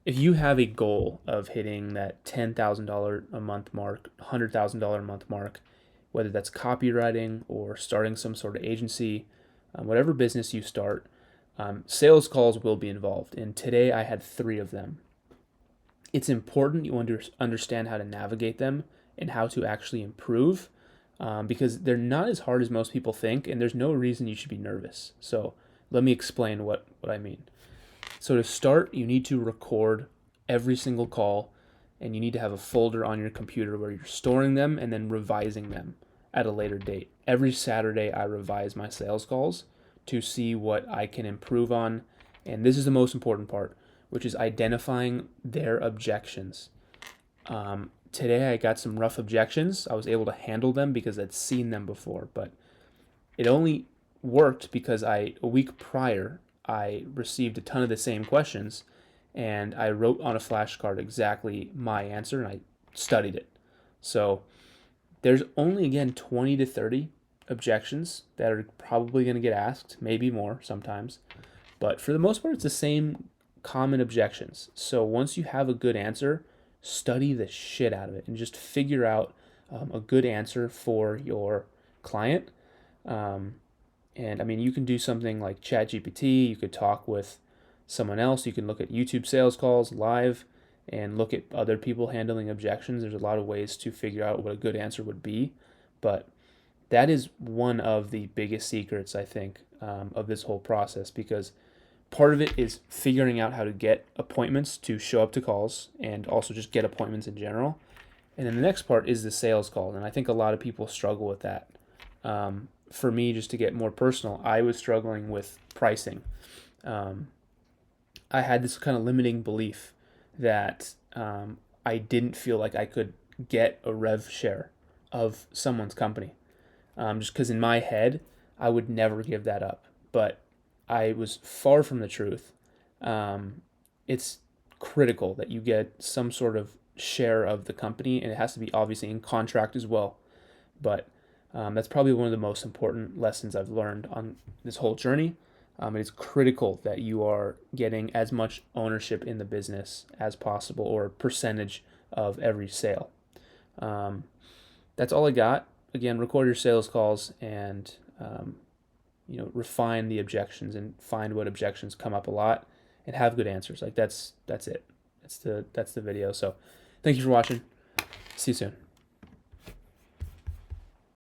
if you have a goal of hitting that $10,000 a month mark, $100,000 a month mark, whether that's copywriting or starting some sort of agency, whatever business you start, sales calls will be involved. And today I had 3 of them. It's important you understand how to navigate them and how to actually improve, because they're not as hard as most people think, and there's no reason you should be nervous. So let me explain what I mean. So to start, you need to record every single call, and you need to have a folder on your computer where you're storing them and then revising them at a later date. Every Saturday, I revise my sales calls to see what I can improve on. And this is the most important part, which is identifying their objections. Today, I got some rough objections. I was able to handle them because I'd seen them before, but it only worked because a week prior, I received a ton of the same questions, and I wrote on a flashcard exactly my answer and I studied it. So there's only, again, 20 to 30 objections that are probably going to get asked, maybe more sometimes. But for the most part, it's the same common objections. So once you have a good answer, study the shit out of it and just figure out a good answer for your client. And I mean, you can do something like ChatGPT, you could talk with someone else, you can look at YouTube sales calls live and look at other people handling objections. There's a lot of ways to figure out what a good answer would be, but that is one of the biggest secrets, I think, of this whole process, because part of it is figuring out how to get appointments to show up to calls and also just get appointments in general. And then the next part is the sales call. And I think a lot of people struggle with that. For me, just to get more personal, I was struggling with pricing. I had this kind of limiting belief that I didn't feel like I could get a rev share of someone's company. Just because in my head, I would never give that up. But I was far from the truth. It's critical that you get some sort of share of the company, and it has to be obviously in contract as well. But that's probably one of the most important lessons I've learned on this whole journey. It's critical that you are getting as much ownership in the business as possible, or a percentage of every sale. That's all I got. Again, record your sales calls and refine the objections and find what objections come up a lot and have good answers. Like that's it. That's the video. So thank you for watching. See you soon.